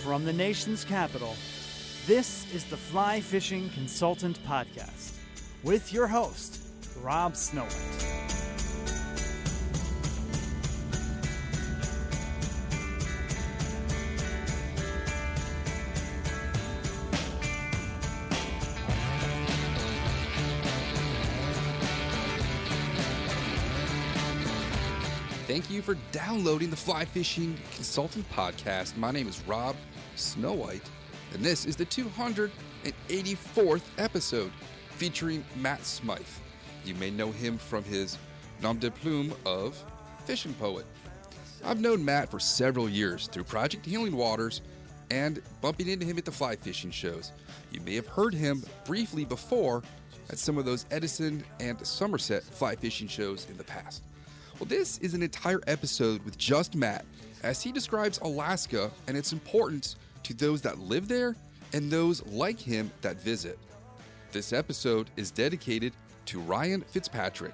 From the nation's capital, this is the Fly Fishing Consultant Podcast with your host, Rob Snowhite. Thank you for downloading the Fly Fishing Consultant Podcast. My name is Rob Snowhite, and this is the 284th episode featuring Matt Smythe. You may know him from his nom de plume of fishing poet. I've known Matt for several years through Project Healing Waters and bumping into him at the fly fishing shows. You may have heard him briefly before at some of those Edison and Somerset fly fishing shows in the past. Well, this is an entire episode with just Matt as he describes Alaska and its importance to those that live there and those like him that visit. This episode is dedicated to Ryan Fitzpatrick.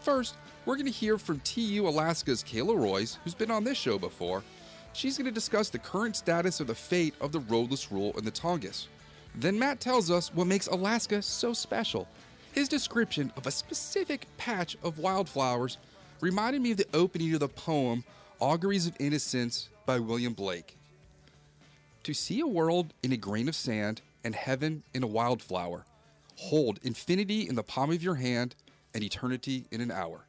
First, we're going to hear from TU Alaska's Kayla Roys, who's been on this show before. She's going to discuss the current status of the fate of the roadless rule in the Tongass. Then Matt tells us what makes Alaska so special. His description of a specific patch of wildflowers reminded me of the opening of the poem Auguries of Innocence by William Blake. To see a world in a grain of sand and heaven in a wildflower, hold infinity in the palm of your hand and eternity in an hour.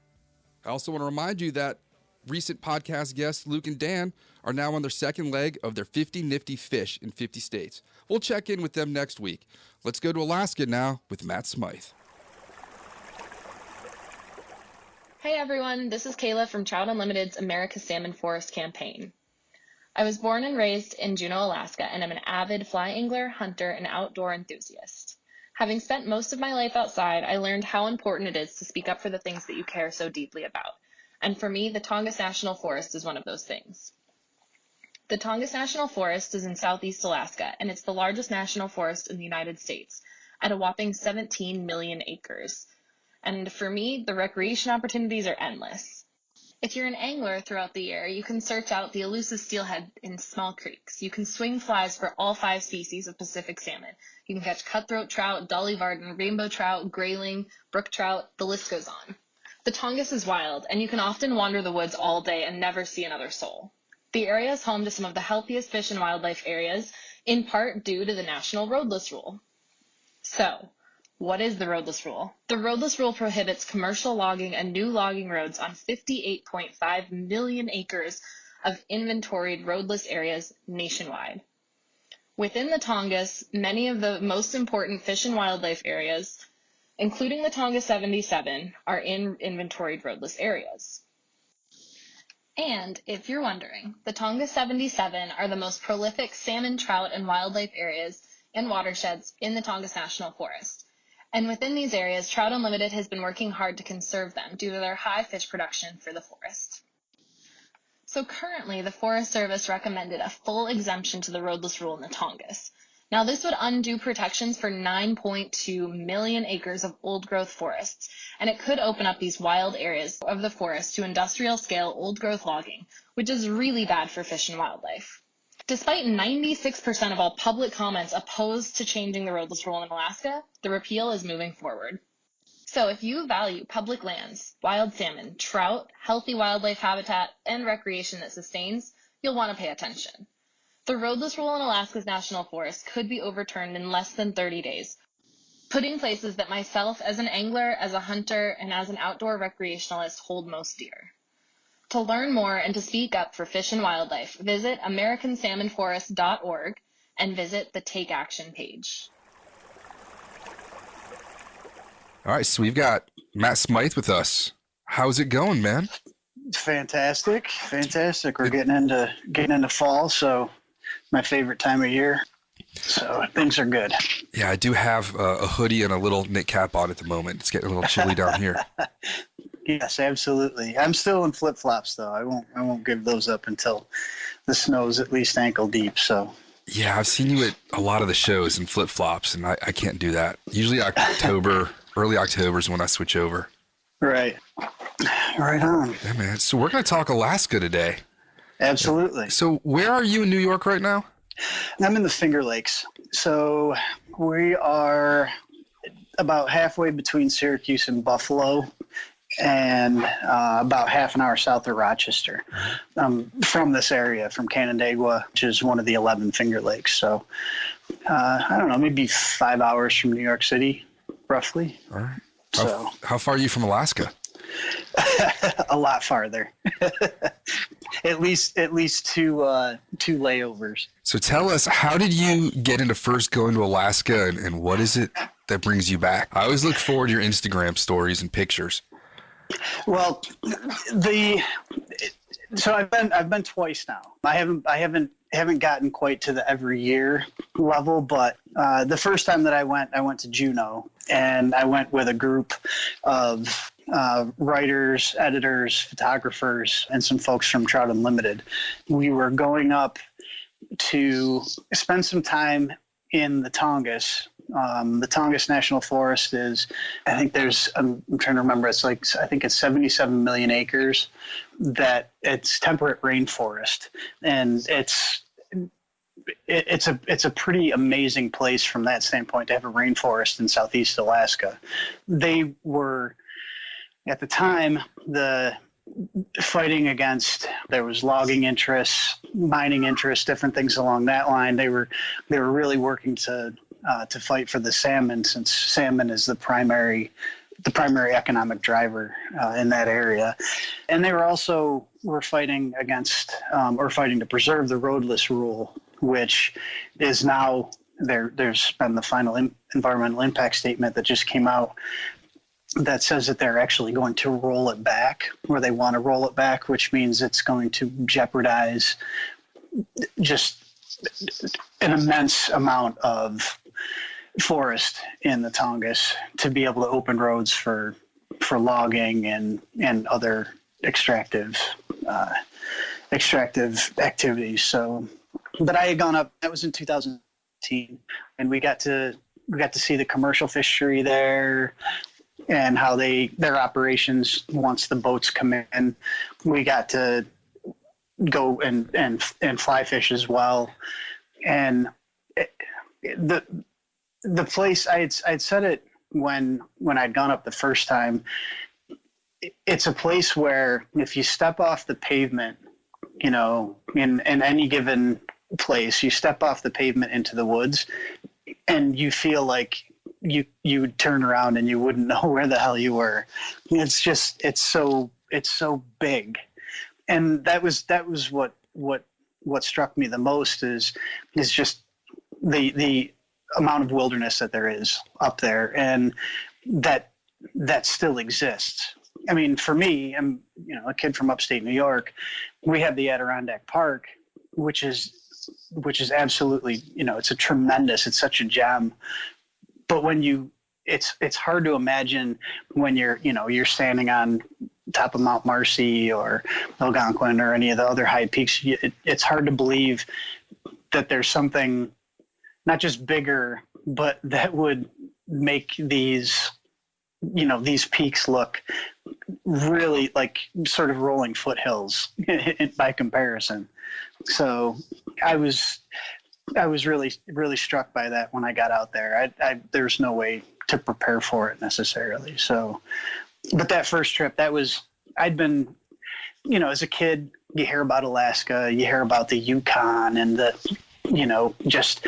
I also want to remind you that recent podcast guests Luke and Dan are now on their second leg of their 50 Nifty Fish in 50 states. We'll check in with them next week. Let's go to Alaska now with Matt Smythe. Hey everyone, this is Kayla from Trout Unlimited's America's Salmon Forest campaign. I was born and raised in Juneau, Alaska, and I'm an avid fly angler, hunter, and outdoor enthusiast. Having spent most of my life outside, I learned how important it is to speak up for the things that you care so deeply about. And for me, the Tongass National Forest is one of those things. The Tongass National Forest is in southeast Alaska, and it's the largest national forest in the United States, at a whopping 17 million acres. And for me, the recreation opportunities are endless. If you're an angler throughout the year, you can search out the elusive steelhead in small creeks. You can swing flies for all 5 species of Pacific salmon. You can catch cutthroat trout, dolly varden, rainbow trout, grayling, brook trout, the list goes on. The Tongass is wild, and you can often wander the woods all day and never see another soul. The area is home to some of the healthiest fish and wildlife areas, in part due to the national roadless rule. So, what is the roadless rule? The roadless rule prohibits commercial logging and new logging roads on 58.5 million acres of inventoried roadless areas nationwide. Within the Tongass, many of the most important fish and wildlife areas, including the Tongass 77, are in inventoried roadless areas. And if you're wondering, the Tongass 77 are the most prolific salmon, trout, and wildlife areas and watersheds in the Tongass National Forest. And within these areas, Trout Unlimited has been working hard to conserve them due to their high fish production for the forest. So currently, the Forest Service recommended a full exemption to the roadless rule in the Tongass. Now, this would undo protections for 9.2 million acres of old-growth forests, and it could open up these wild areas of the forest to industrial-scale old-growth logging, which is really bad for fish and wildlife. Despite 96% of all public comments opposed to changing the roadless rule in Alaska, the repeal is moving forward. So if you value public lands, wild salmon, trout, healthy wildlife habitat, and recreation that sustains, you'll want to pay attention. The roadless rule in Alaska's national forest could be overturned in less than 30 days, putting places that myself as an angler, as a hunter, and as an outdoor recreationalist hold most dear. To learn more and to speak up for fish and wildlife, visit AmericanSalmonForest.org and visit the Take Action page. All right, so we've got Matt Smythe with us. How's it going, man? Fantastic. We're getting into fall, so my favorite time of year. So things are good. Yeah, I do have a hoodie and a little knit cap on at the moment. It's getting a little chilly down here. Yes, absolutely. I'm still in flip-flops though. I won't give those up until the snow's at least ankle deep. So yeah, I've seen you at a lot of the shows in flip-flops, and I can't do that. Usually October, early October is when I switch over. Right on. Yeah, man. So we're going to talk Alaska today. Absolutely. So where are you in New York right now? I'm in the Finger Lakes. So we are about halfway between Syracuse and Buffalo, and about half an hour south of Rochester. From this area, from Canandaigua, which is one of the 11 Finger Lakes. So I don't know, maybe 5 hours from New York City, roughly. All right. So how far are you from Alaska? a lot farther. at least two layovers. So tell us, how did you get into first going to Alaska, and what is it that brings you back? I always look forward to your Instagram stories and pictures. Well, so I've been twice now. I haven't gotten quite to the every year level, but the first time that I went to Juneau, and I went with a group of writers, editors, photographers, and some folks from Trout Unlimited. We were going up to spend some time in the Tongass. The Tongass National Forest is, I think I'm trying to remember, I think it's 77 million acres, that it's temperate rainforest. And it's a pretty amazing place from that standpoint to have a rainforest in Southeast Alaska. They were, at the time, fighting against, there was logging interests, mining interests, different things along that line. They were really working to fight for the salmon, since salmon is the primary economic driver in that area. And they were fighting against or fighting to preserve the roadless rule, which is now there's been the final environmental impact statement that just came out that says that they're actually going to roll it back, or they want to roll it back, which means it's going to jeopardize just an immense amount of forest in the Tongass to be able to open roads for logging and other extractive activities. So, but I had gone up, that was in 2018, and we got to see the commercial fishery there and how their operations, once the boats come in. We got to go and fly fish as well. And the place, I'd said it when I'd gone up the first time, it's a place where if you step off the pavement, in any given place, you step off the pavement into the woods and you feel like you would turn around and you wouldn't know where the hell you were. It's so big. And that was what struck me the most is just the amount of wilderness that there is up there, and that still exists. I mean, for me, I'm a kid from upstate New York. We have the Adirondack Park, which is absolutely, it's such a gem. But when it's hard to imagine when you're standing on top of Mount Marcy or Algonquin or any of the other high peaks. It's hard to believe that there's something not just bigger, but that would make these peaks look really like sort of rolling foothills by comparison. So I was really, really struck by that when I got out there. There's no way to prepare for it necessarily. So, but that first trip, I'd been, as a kid, you hear about Alaska, you hear about the Yukon and just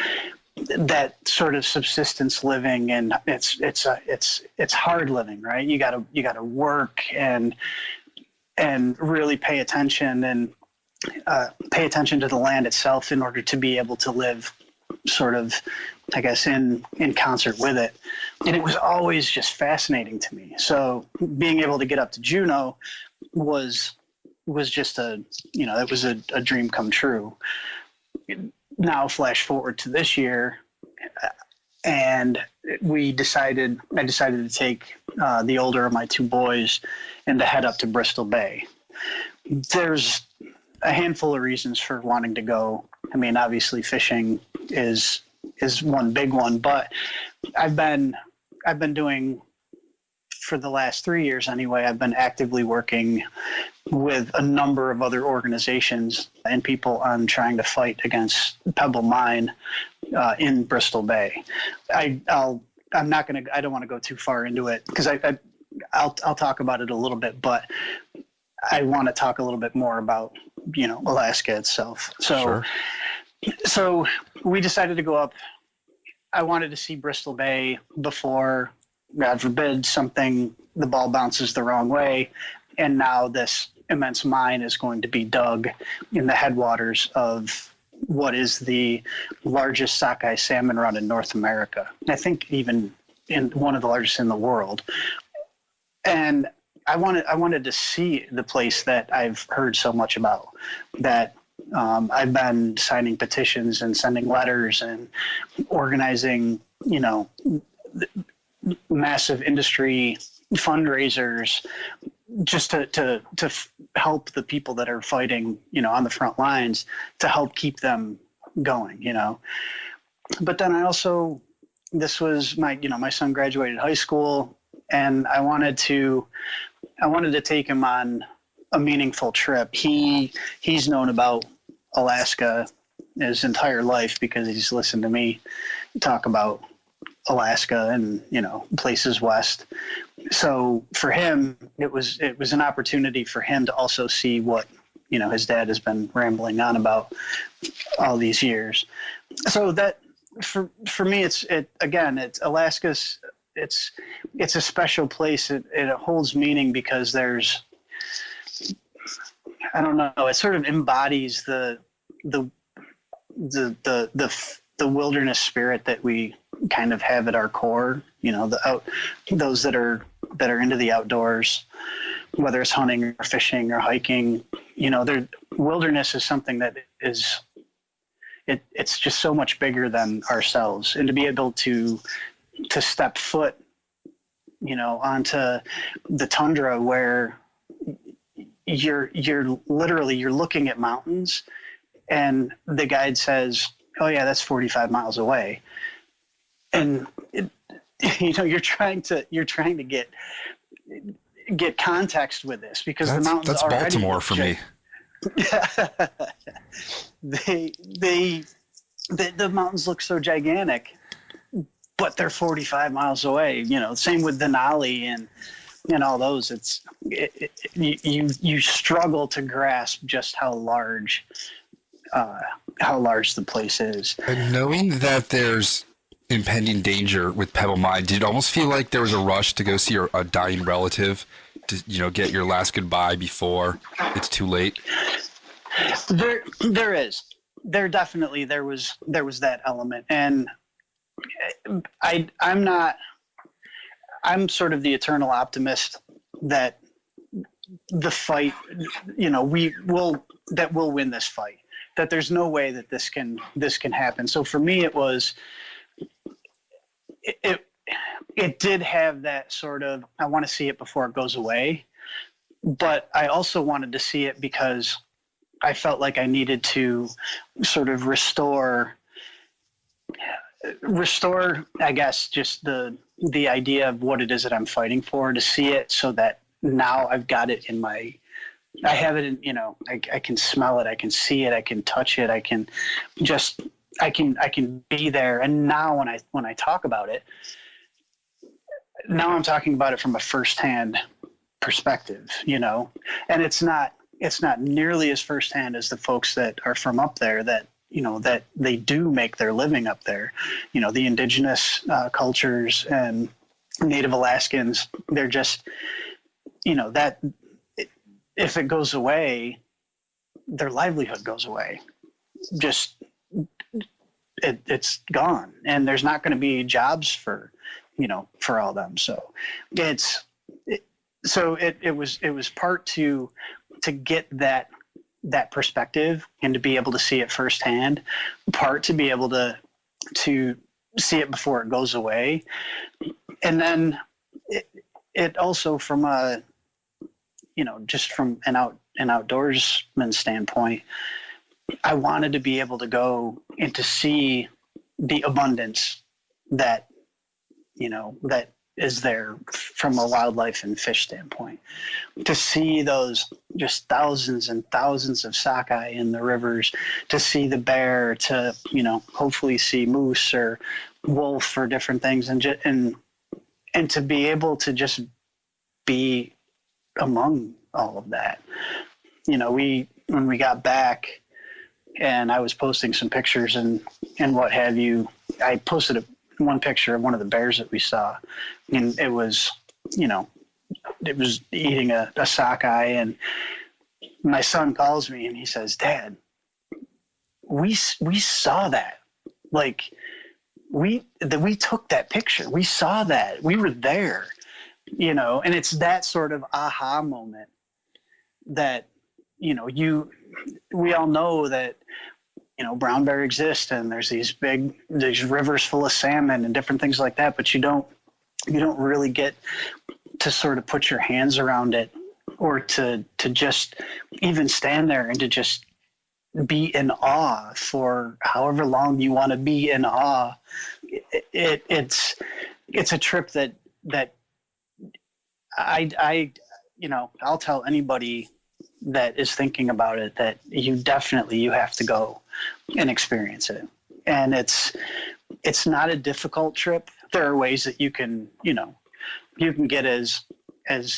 that sort of subsistence living, and it's hard living, right? You gotta work and really pay attention and pay attention to the land itself in order to be able to live sort of, I guess, in concert with it. And it was always just fascinating to me. So being able to get up to Juneau was just it was a dream come true. Now flash forward to this year, and I decided to take the older of my two boys and to head up to Bristol Bay. There's a handful of reasons for wanting to go. I mean, obviously fishing is one big one, but I've been doing, for the last 3 years anyway, I've been actively working with a number of other organizations and people on trying to fight against Pebble Mine in Bristol Bay. I don't want to go too far into it because I'll talk about it a little bit, but I want to talk a little bit more about, Alaska itself. So we decided to go up. I wanted to see Bristol Bay before, God forbid, the ball bounces the wrong way. And now this immense mine is going to be dug in the headwaters of what is the largest sockeye salmon run in North America. I think even in one of the largest in the world. And I wanted to see the place that I've heard so much about, that I've been signing petitions and sending letters and organizing, massive industry fundraisers just to help the people that are fighting, on the front lines, to help keep them going, But then this was my son graduated high school, and I wanted to take him on a meaningful trip. He's known about Alaska his entire life because he's listened to me talk about Alaska and, places west. So for him, it was an opportunity for him to also see what, his dad has been rambling on about all these years. So that for me, it's Alaska's, it's a special place. It holds meaning because there's, I don't know, it sort of embodies the wilderness spirit that we kind of have at our core, those that are into the outdoors, whether it's hunting or fishing or hiking, wilderness is something that is, it's just so much bigger than ourselves. And to be able to step foot, onto the tundra where you're looking at mountains and the guide says, oh yeah, that's 45 miles away. And you're trying to get context with this because the mountains that's already Baltimore for me. The mountains look so gigantic, but they're 45 miles away. Same with Denali and all those. You struggle to grasp just how large the place is. And knowing that there's impending danger with Pebble Mine, did it almost feel like there was a rush to go see a dying relative to, get your last goodbye before it's too late? There was that element. And I'm sort of the eternal optimist that the fight, we'll win this fight, that there's no way that this can happen. So for me, it did have that sort of, I want to see it before it goes away, but I also wanted to see it because I felt like I needed to sort of restore, I guess, just the idea of what it is that I'm fighting for, to see it so that now I've got it I have it in, I can smell it, I can see it, I can touch it, I can be there. And now when I talk about it, now I'm talking about it from a firsthand perspective, and it's not nearly as firsthand as the folks that are from up there that they do make their living up there. The indigenous cultures and Native Alaskans, they're just, that if it goes away, their livelihood goes away. Just, it's gone. And there's not going to be jobs for all them. So it was part to get that perspective and to be able to see it firsthand, part to be able to see it before it goes away. And then it also from just from an outdoorsman standpoint, I wanted to be able to go and to see the abundance that is there from a wildlife and fish standpoint. To see those just thousands and thousands of sockeye in the rivers, to see the bear, to, you know, hopefully see moose or wolf or different things, and to be able to just be among all of that. You know, when we got back and I was posting some pictures and what have you, I posted one picture of one of the bears that we saw, and it was, you know, it was eating a sockeye, and my son calls me and he says, "Dad, we saw that. Like, we took that picture. We saw that. We were there." You know, and it's that sort of aha moment that, you know, we all know that, you know, brown bear exists and there's these rivers full of salmon and different things like that, but you don't really get to sort of put your hands around it, or to just even stand there and to just be in awe for however long you want to be in awe. It's a trip that I you know, I'll tell anybody that is thinking about it that you have to go and experience it. And it's not a difficult trip. There are ways that you can get as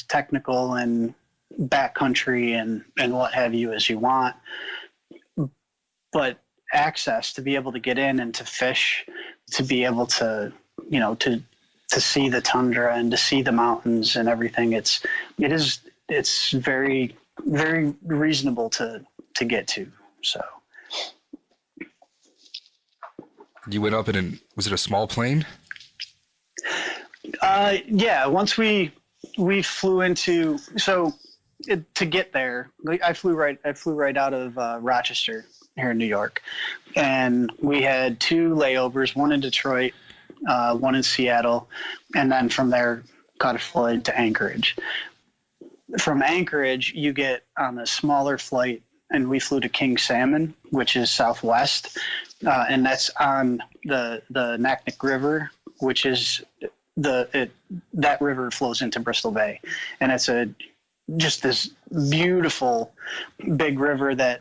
technical and backcountry and what have you as you want. But access to be able to get in and to fish, to be able to, you know, to see the tundra and to see the mountains and everything, it's very, very reasonable to get to. So You went up was it a small plane? Yeah, once we flew into, to get there, I flew right out of Rochester here in New York, and we had 2 layovers, one in Detroit, one in Seattle, and then from there caught a flight to Anchorage. From Anchorage, you get on a smaller flight, and we flew to King Salmon, which is southwest, and that's on the Naknek River, which is that river flows into Bristol Bay, and it's just this beautiful big river that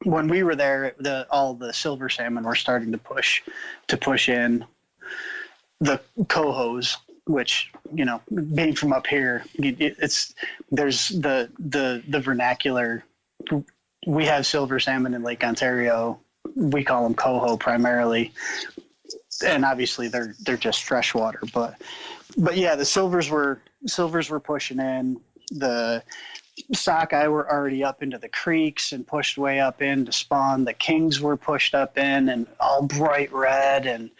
when we were there, all the silver salmon were starting to push in. The cohos, which, you know, being from up here, there's the vernacular. We have silver salmon in Lake Ontario. We call them coho primarily, and obviously they're just freshwater. But yeah, the silvers were pushing in. The sockeye were already up into the creeks and pushed way up in to spawn. The kings were pushed up in and all bright red, and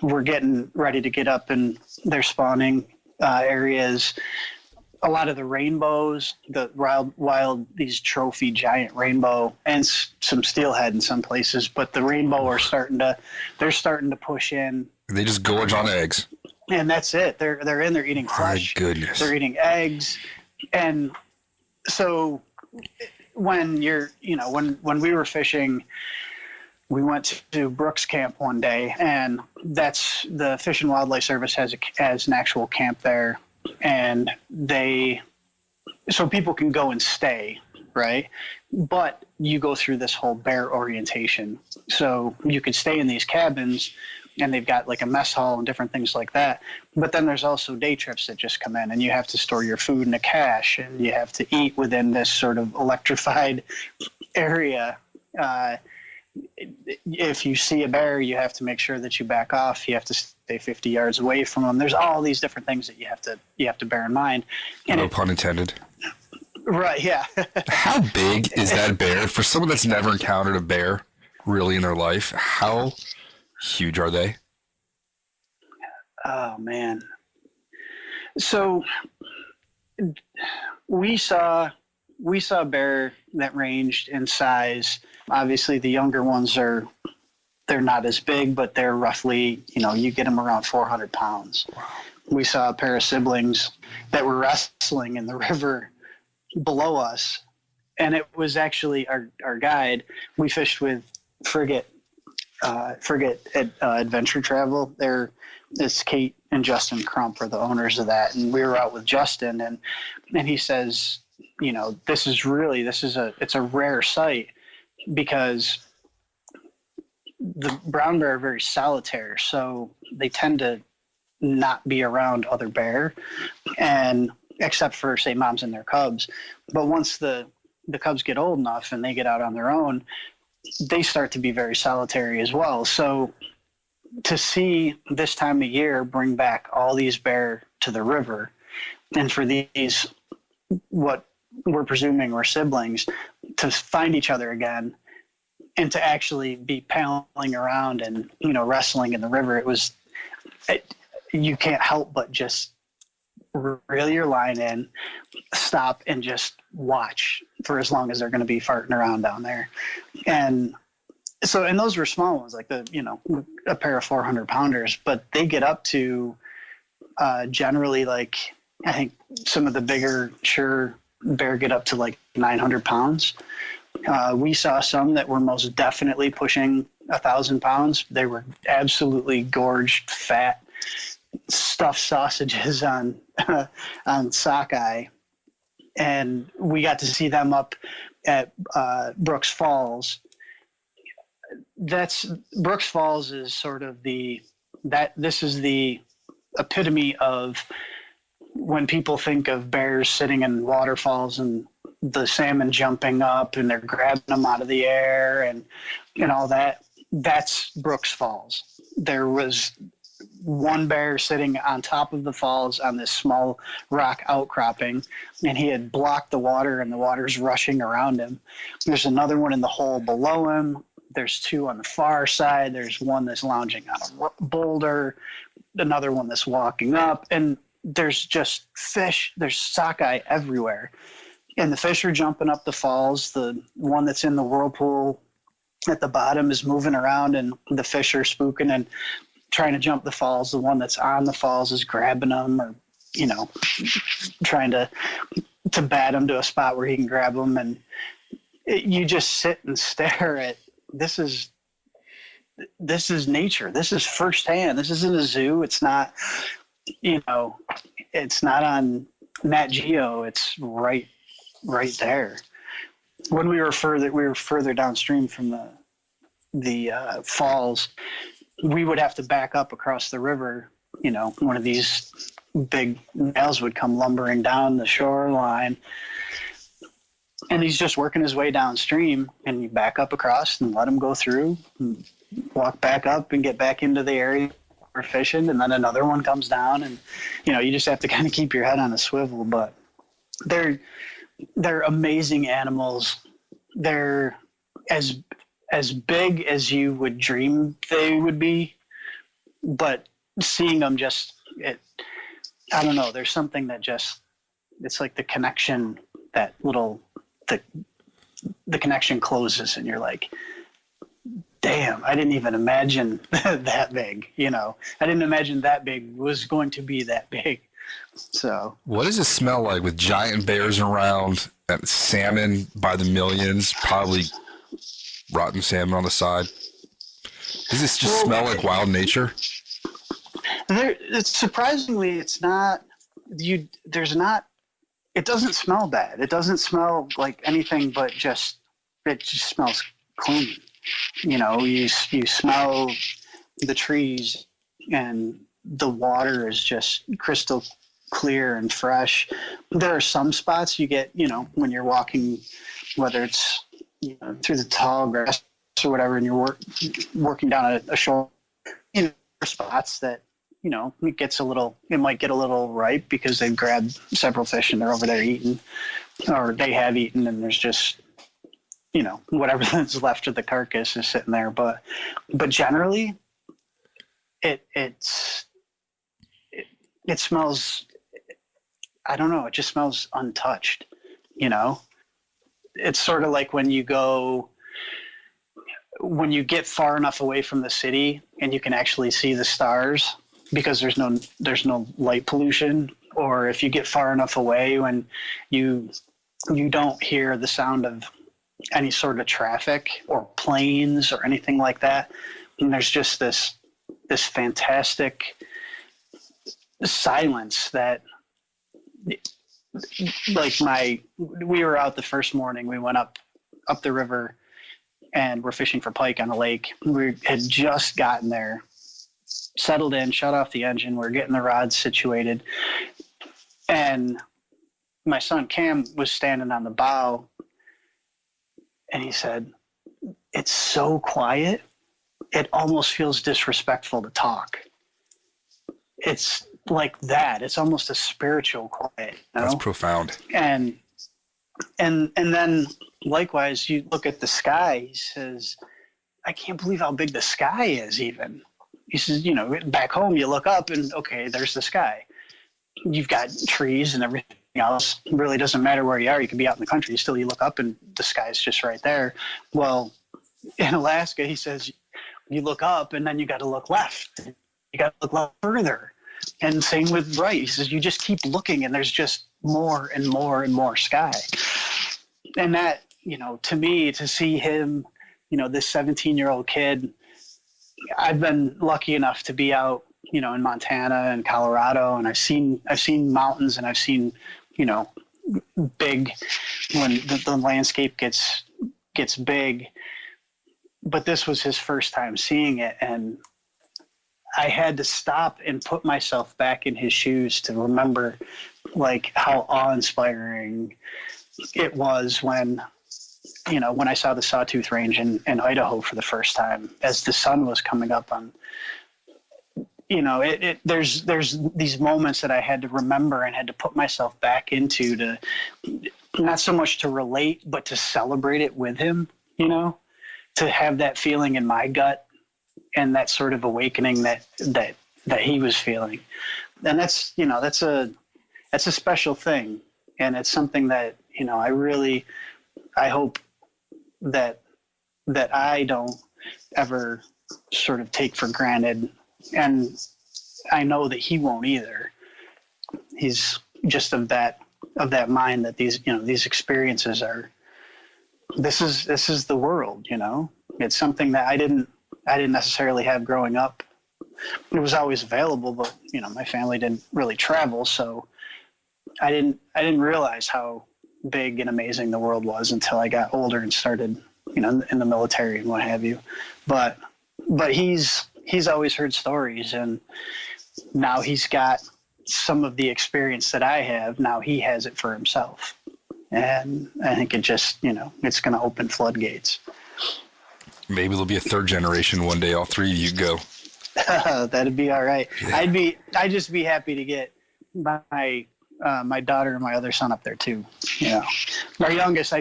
we're getting ready to get up in their spawning areas. A lot of the rainbows, the wild these trophy giant rainbow, and some steelhead in some places, but the rainbow are starting to push in. They just gorge on eggs. And that's it. They're in there eating flesh. My goodness. They're eating eggs. And so when when we were fishing, we went to Brooks Camp one day, and that's the Fish and Wildlife Service has an actual camp there, and so people can go and stay, right? But you go through this whole bear orientation. So you could stay in these cabins, and they've got like a mess hall and different things like that. But then there's also day trips that just come in, and you have to store your food in a cache, and you have to eat within this sort of electrified area. If you see a bear, you have to make sure that you back off. You have to stay 50 yards away from them. There's all these different things that you have to bear in mind. And no pun intended. Right, yeah. How big is that bear? For someone that's never encountered a bear really in their life, how huge are they? Oh, man. So we saw a bear that ranged in size. Obviously, the younger ones they're not as big, but they're roughly, you get them around 400 pounds. Wow. We saw a pair of siblings that were wrestling in the river below us, and it was actually our guide. We fished with Frigate at Adventure Travel. It's Kate and Justin Crump are the owners of that. And we were out with Justin, and he says, you know, it's a rare sight because the brown bear are very solitary, so they tend to not be around other bear, and except for, say, moms and their cubs. But once the cubs get old enough and they get out on their own, they start to be very solitary as well. So to see this time of year bring back all these bear to the river, and for these, what we're presuming were siblings, to find each other again and to actually be paddling around and, you know, wrestling in the river, you can't help but just reel your line in, stop, and just watch for as long as they're going to be farting around down there. And so, and those were small ones, like a pair of 400 pounders, but they get up to generally, like, I think some of the bigger bear get up to like 900 pounds. We saw some that were most definitely pushing 1,000 pounds. They were absolutely gorged, fat, stuffed sausages on sockeye. And we got to see them up at Brooks Falls. Brooks Falls is sort of this is the epitome of when people think of bears sitting in waterfalls and the salmon jumping up and they're grabbing them out of the air and all that. That's Brooks Falls. There was one bear sitting on top of the falls on this small rock outcropping, and he had blocked the water, and the water's rushing around him. There's another one in the hole below him. There's two on the far side. There's one that's lounging on a boulder, another one that's walking up, and there's just fish. There's sockeye everywhere. And the fish are jumping up the falls. The one that's in the whirlpool at the bottom is moving around, and the fish are spooking and trying to jump the falls. The one that's on the falls is grabbing them, or, you know, trying to bat him to a spot where he can grab them. And you just sit and stare at, this is nature. This is firsthand. This isn't a zoo. It's not, you know, it's not on Nat Geo. It's right there. When we were further downstream from the falls, we would have to back up across the river. You know, one of these big males would come lumbering down the shoreline, and he's just working his way downstream, and you back up across and let him go through and walk back up and get back into the area we're fishing, and then another one comes down, and, you know, you just have to kind of keep your head on a swivel. But they're amazing animals. They're as big as you would dream they would be, but seeing them I don't know, there's something that it's like the connection, the connection closes, and you're like, damn, I didn't even imagine that big, you know. I didn't imagine that big was going to be that big. So what does it smell like with giant bears around and salmon by the millions, probably rotten salmon on the side? Does this just smell like wild nature? Surprisingly, it's not. It doesn't smell bad. It doesn't smell like anything, but it just smells clean. You know, you smell the trees, and the water is just crystal clear and fresh. There are some spots you get, you know, when you're walking, whether it's, you know, through the tall grass or whatever, and you're working down a shore, you know, spots that, you know, it might get a little ripe because they've grabbed several fish and they're over there eating, or they have eaten, and there's just, you know, whatever that's left of the carcass is sitting there. But generally, it smells, I don't know, it just smells untouched, you know. It's sort of like when you get far enough away from the city and you can actually see the stars because there's no light pollution, or if you get far enough away when you don't hear the sound of any sort of traffic or planes or anything like that, and there's just this fantastic silence that, like, we were out the first morning. We went up the river and we're fishing for pike on the lake. We had just gotten there, settled in, shut off the engine. We're getting the rods situated. And my son Cam was standing on the bow, and he said, "It's so quiet, it almost feels disrespectful to talk." It's like that. It's almost a spiritual quiet. You know? That's profound. And then likewise, you look at the sky. He says, "I can't believe how big the sky is." Even he says, back home you look up and okay, there's the sky. You've got trees and everything else. It really doesn't matter where you are. You could be out in the country. Still, you look up and the sky's just right there. Well, in Alaska, he says, you look up and then you got to look left. You got to look further. And same with Reif. He says, you just keep looking and there's just more and more and more sky. And that, to me, to see him, this 17-year-old kid, I've been lucky enough to be out, in Montana and Colorado, and I've seen mountains, and I've seen, big, when the landscape gets big. But this was his first time seeing it, and I had to stop and put myself back in his shoes to remember, like, how awe-inspiring it was when I saw the Sawtooth Range in Idaho for the first time, as the sun was coming up on, there's these moments that I had to remember and had to put myself back into, to not so much to relate, but to celebrate it with him, to have that feeling in my gut and that sort of awakening that he was feeling. And that's a special thing. And it's something that, I hope that I don't ever sort of take for granted. And I know that he won't either. He's just of that mind that these experiences are, this is the world, It's something that I didn't necessarily have growing up. It was always available, but my family didn't really travel, so I didn't realize how big and amazing the world was until I got older and started, in the military and what have you. But he's always heard stories, and now he's got some of the experience that I have. Now he has it for himself. And I think it just, it's going to open floodgates. Maybe there'll be a third generation one day. All three of you go. That'd be all right. Yeah. I'd just be happy to get my daughter and my other son up there too. Our youngest,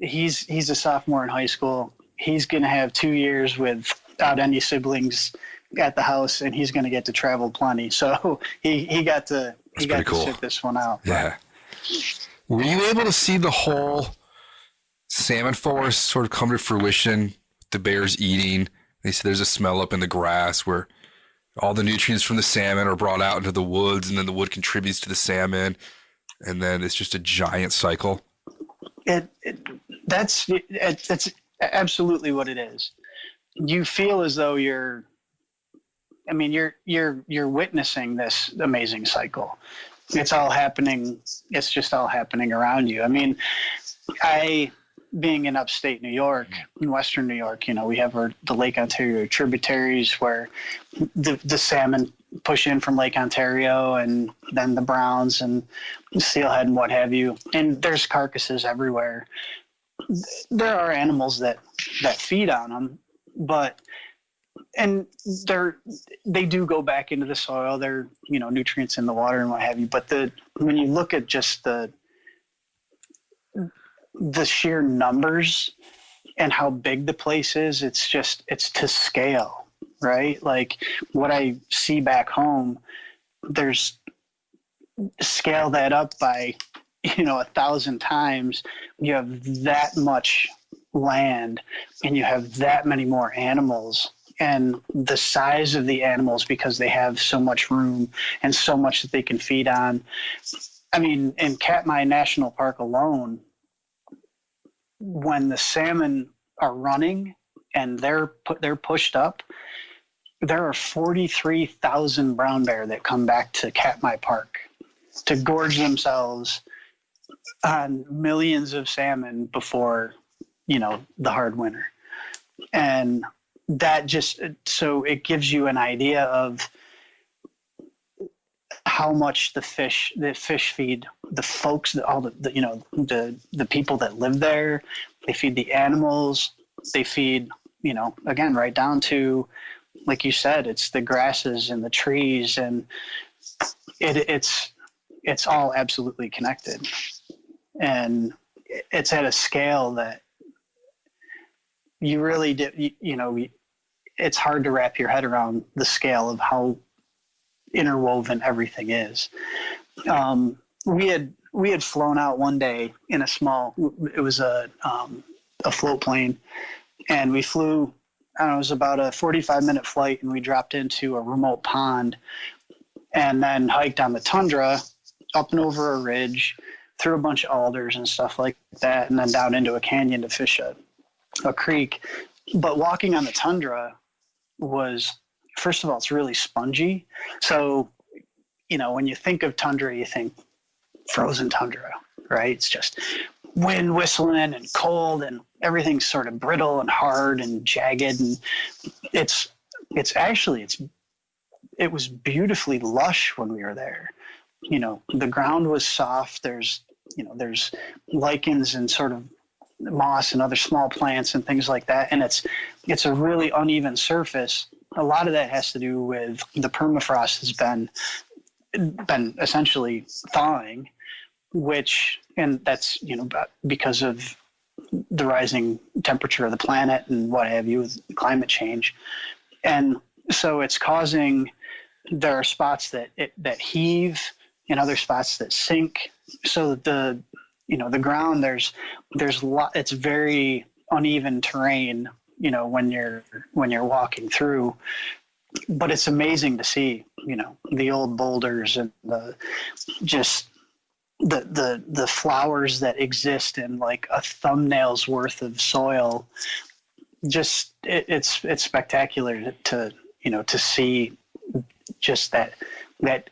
he's a sophomore in high school. He's going to have 2 years without any siblings at the house, and he's going to get to travel plenty. So he got to sit this one out. Yeah. Were you able to see the whole salmon forest sort of come to fruition? The bears eating. They said there's a smell up in the grass where all the nutrients from the salmon are brought out into the woods, and then the wood contributes to the salmon, and then it's just a giant cycle. That's absolutely what it is. You feel as though you're witnessing this amazing cycle. It's all happening. It's just all happening around you. I mean, being in upstate New York, in Western New York, we have the Lake Ontario tributaries where the salmon push in from Lake Ontario, and then the browns and steelhead and what have you. And there's carcasses everywhere. There are animals that feed on them, and they do go back into the soil. They're, nutrients in the water and what have you. But when you look at just the sheer numbers and how big the place is, it's to scale, right? Like what I see back home, there's scale that up by, 1,000 times. You have that much land and you have that many more animals, and the size of the animals, because they have so much room and so much that they can feed on. I mean, in Katmai National Park alone, when the salmon are running and they're pushed up, there are 43,000 brown bear that come back to Katmai Park to gorge themselves on millions of salmon before, the hard winter. And that so it gives you an idea of how much the fish feed the folks, all the people that live there. They feed the animals. They feed, again, right down to, like you said, it's the grasses and the trees, and it's all absolutely connected. And it's at a scale that you really did, it's hard to wrap your head around the scale of how interwoven everything is. We had flown out one day in it was a float plane, and we flew, I don't know, it was about a 45-minute flight, and we dropped into a remote pond and then hiked on the tundra up and over a ridge through a bunch of alders and stuff like that, and then down into a canyon to fish a creek. But walking on the tundra was, first of all, it's really spongy. So, when you think of tundra, you think frozen tundra, right? It's just wind whistling and cold, and everything's sort of brittle and hard and jagged. And it was beautifully lush when we were there. The ground was soft. There's lichens and sort of moss and other small plants and things like that. And it's a really uneven surface. A lot of that has to do with the permafrost has been essentially thawing, and that's, because of the rising temperature of the planet and what have you with climate change. And so it's causing, there are spots that heave and other spots that sink. So the ground, it's very uneven terrain, when you're walking through, but it's amazing to see, the old boulders and the flowers that exist in like a thumbnail's worth of soil. Just it's spectacular to see just that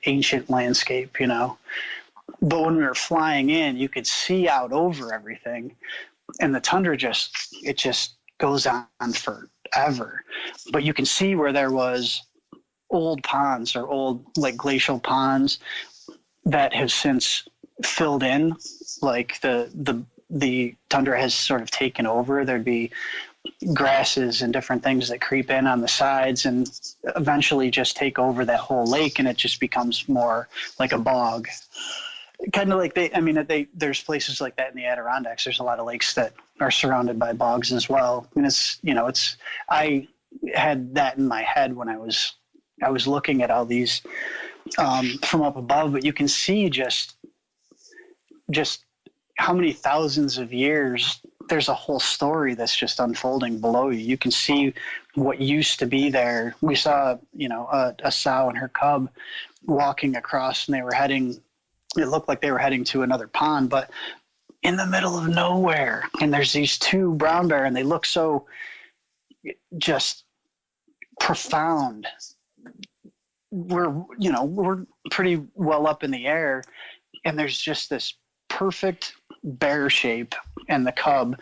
ancient landscape, But when we were flying in, you could see out over everything, and the tundra just goes on forever. But you can see where there was old ponds or old like glacial ponds that have since filled in, like the tundra has sort of taken over. There'd be grasses and different things that creep in on the sides and eventually just take over that whole lake, and it just becomes more like a bog. Kind of like there's places like that in the Adirondacks. There's a lot of lakes that are surrounded by bogs as well. And I had that in my head when I was looking at all these from up above, but you can see just how many thousands of years. There's a whole story that's just unfolding below you. You can see what used to be there. We saw, a sow and her cub walking across, and it looked like they were heading to another pond, but in the middle of nowhere. And there's these two brown bear, and they look so just profound. We're pretty well up in the air, and there's just this perfect bear shape, and the cub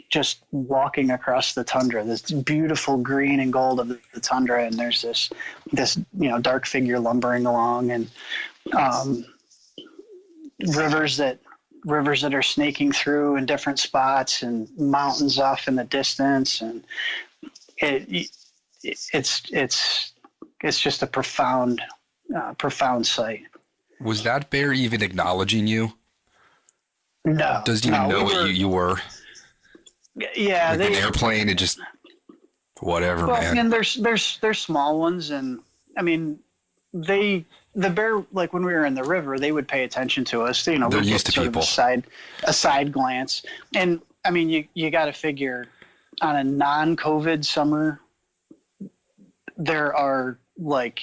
just walking across the tundra, this beautiful green and gold of the tundra. And there's this dark figure lumbering along, and rivers that are snaking through in different spots, and mountains off in the distance. And it's just a profound sight. Was that bear even acknowledging you? No. Does it even know what you were? Yeah, like an airplane. It just whatever, man. And there's small ones, and I mean the bear, like when we were in the river, they would pay attention to us. They're used to people. A side glance, and I mean you got to figure on a non-COVID summer, there are like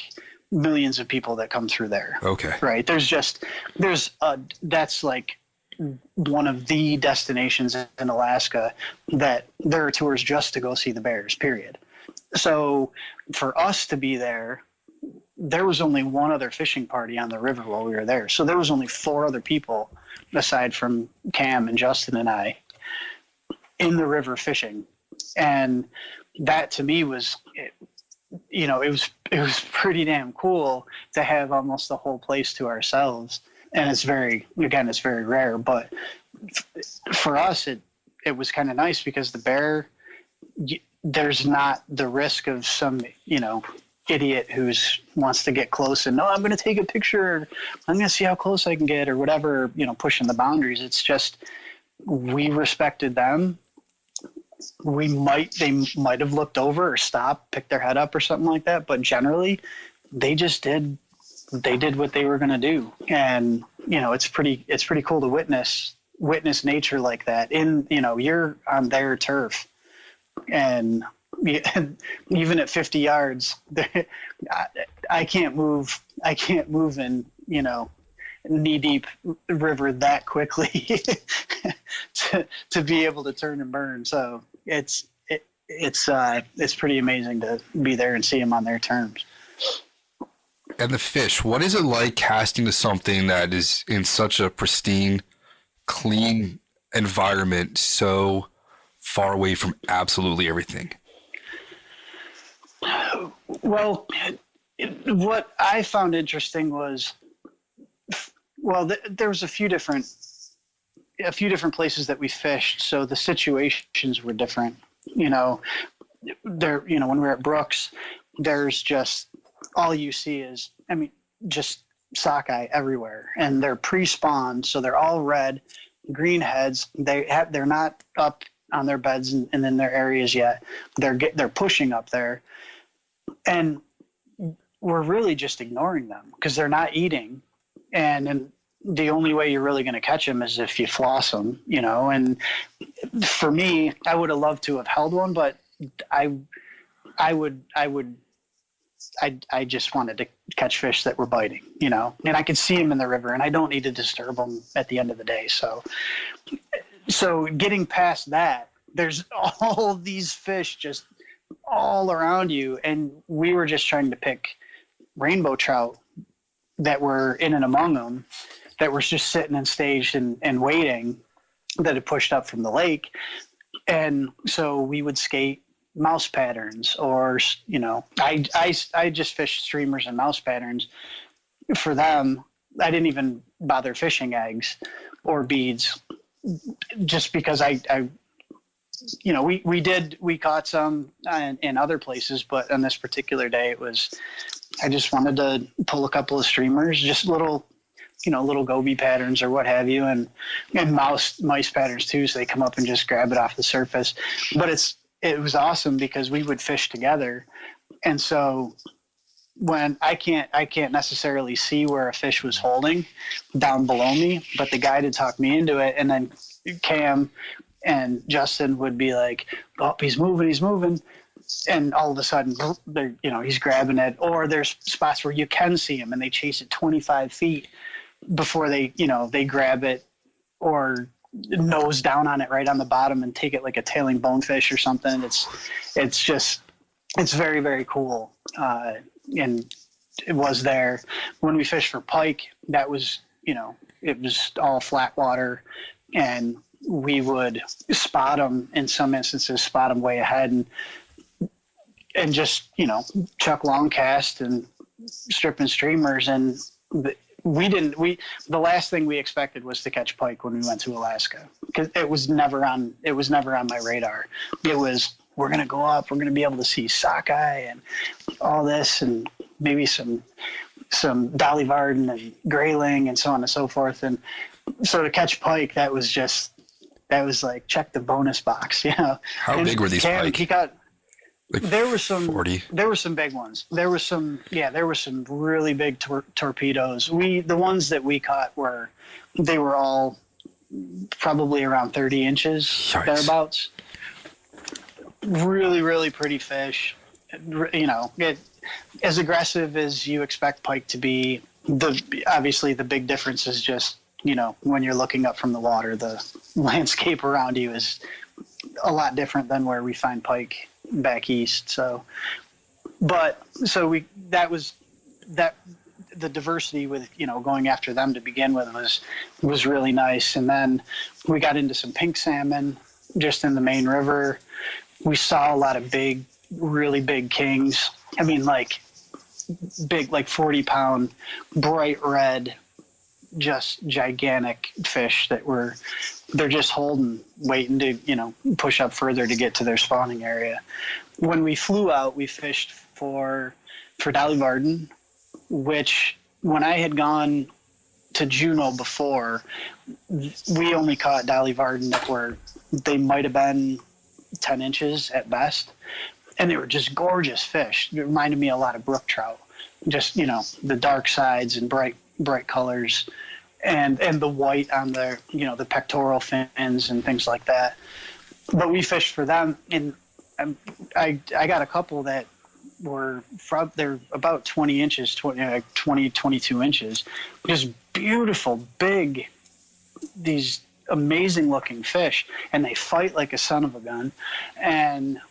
millions of people that come through there. Okay. Right. That's like one of the destinations in Alaska that there are tours just to go see the bears, period. So for us to be there, there was only one other fishing party on the river while we were there. So there was only 4 other people aside from Cam and Justin and I in the river fishing. And that to me was, you know, it was pretty damn cool to have almost the whole place to ourselves. And it's very rare, but for us, it was kind of nice because the bear, there's not the risk of some, you know, idiot who's wants to get close and no, I'm going to take a picture. I'm going to see how close I can get or whatever, you know, pushing the boundaries. It's just, we respected them. They might have looked over or stopped, picked their head up or something like that. But generally they did what they were going to do. And, you know, it's pretty cool to witness nature like that in, you know, you're on their turf and even at 50 yards, I can't move in, you know, knee deep river that quickly to be able to turn and burn. So it's pretty amazing to be there and see them on their terms. And the fish, what is it like casting to something that is in such a pristine, clean environment, so far away from absolutely everything? Well, what I found interesting was, well, there was a few different places that we fished, so the situations were different. You know, when we're at Brooks, there's just all you see is, I mean, just sockeye everywhere, and they're pre-spawned, so they're all red, green heads. They're not up on their beds and in their areas yet. They're pushing up there. And we're really just ignoring them because they're not eating. And the only way you're really going to catch them is if you floss them, you know. And for me, I would have loved to have held one, but I just wanted to catch fish that were biting, you know. And I could see them in the river, and I don't need to disturb them at the end of the day. So getting past that, there's all these fish just all around you, and we were just trying to pick rainbow trout that were in and among them that were just sitting and staged and waiting, that had pushed up from the lake. And so we would skate mouse patterns, or, you know, I just fished streamers and mouse patterns for them. I didn't even bother fishing eggs or beads, just because I you know, we caught some in other places, but on this particular day, I just wanted to pull a couple of streamers, just little goby patterns or what have you, and mice patterns too. So they come up and just grab it off the surface. But it was awesome because we would fish together. And so when I can't necessarily see where a fish was holding down below me, but the guide had talked me into it. And then Cam and Justin would be like, oh, he's moving. And all of a sudden, he's grabbing it. Or there's spots where you can see him and they chase it 25 feet before they grab it or nose down on it right on the bottom and take it like a tailing bonefish or something. It's very, very cool. And it was there when we fished for pike. That was, it was all flat water, and we would spot them in some instances, spot them way ahead and just, chuck long cast and stripping streamers. And the last thing we expected was to catch pike when we went to Alaska, because it was never on my radar. It was, we're going to go up, we're going to be able to see sockeye and all this, and maybe some Dolly Varden and grayling and so on and so forth. And so to catch pike, that was like, check the bonus box, How big were these pike? He got, like there were some 40. There were some big ones. There were some really big torpedoes. The ones that we caught were all probably around 30 inches. Yikes. Thereabouts. Really, really pretty fish. As aggressive as you expect pike to be. Obviously the big difference is just, when you're looking up from the water, the landscape around you is a lot different than where we find pike back east. So the diversity with, going after them to begin with was really nice. And then we got into some pink salmon just in the main river. We saw a lot of really big kings. I mean, like big, like 40-pound, bright red, just gigantic fish they're just holding, waiting to, push up further to get to their spawning area. When we flew out, we fished for Dolly Varden, which when I had gone to Juneau before, we only caught Dolly Varden they might have been 10 inches at best. And they were just gorgeous fish. It reminded me a lot of brook trout, just, the dark sides and bright colors, and the white on the pectoral fins and things like that. But we fished for them, and I got a couple that they're about 20 inches, 22 inches, just beautiful, big, these amazing looking fish, and they fight like a son of a gun. And